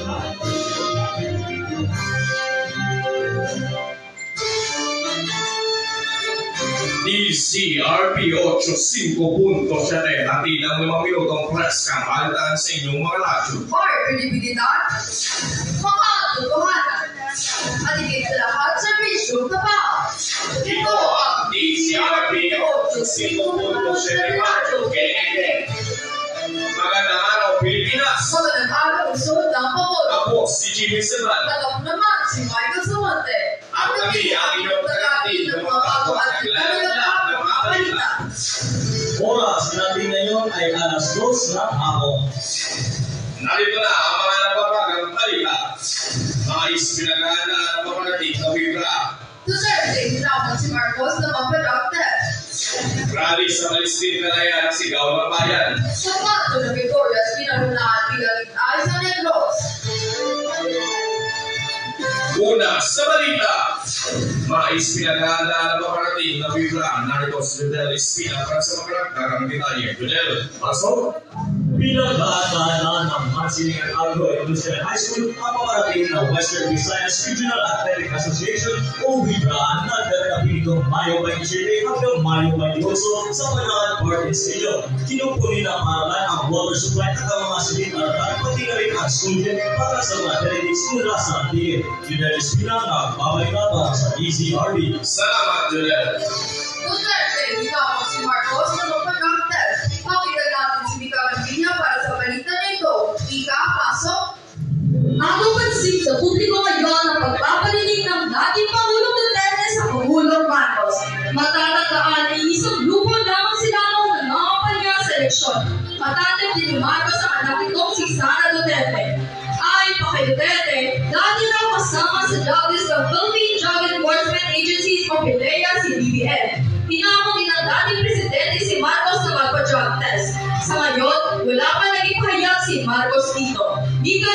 DZRP 85.7, hatid ang 5 minutong press kampalitan sa inyong mga radyo. Hoy, kredibilidad, makatotohanan, at higit sa lahat sa bisyong tapat. Ito ang DZRP 85.7 radyo KND. Magandang araw, Pilipinas! Magandang araw, usod ng pabor. Ako si Jimmy Sebral. At ako naman si Michael Sawante. At kami ang inyong tagatid ng mga bago at naglalag ng mga balita. Oras natin ngayon ay alas 2 ng hapon. Narito na ang mga napapagang balita. Mga ispinagana na paparating na wibra. Duterte, hinamon si Marcos na mapadakter. Rally sa Palestine Kalaya ng sigaw ng bayan. Sa pato ng Victorias, pinarunahan bilang ay sa Negros. Una sa balita, mga ispinagana na paparating na wibra. Narito si Fidel Espina para sa makaragdagang detalye. Fidel, pasok! Pinagdaanan ng Mansilingan Agro-Industrial High School ang paparating na Western Visayas Regional Athletic Association o WIDRA na nagdadagapin nitong Mayo 27 hanggang Mayo 28 sa Manahan Park Stadium. Kinukunin na paralan ang water supply at ang mga silid-aralan pati na rin ang student para sa mga athletics mula sa tigil. Fidel Espina nagbabalik na para sa DZRP. Salamat, Fidel! Duterte, hinamon si Marcos na mapadakter. Pakinggan natin si Mika Mandinia para sa balita nito. Mika, pasok! Ako pansin sa publiko ngayon ang pagpapaninig ng dating Pangulong Duterte sa Pangulong Marcos. Matatandaan ay isang grupo lamang sila noong nangangampanya niya sa eleksyon. Matatag din ni Marcos ang anak nitong si Sara Duterte. Ay, pa kay Duterte, dati raw kasama sa jobs ng Philippine Drug Enforcement Agency o PDEA si BBM. Hinamon din ang dating presidente si Marcos na magpa-drug test. Sa ngayon, wala pa naging pahayag si Marcos dito. Di ka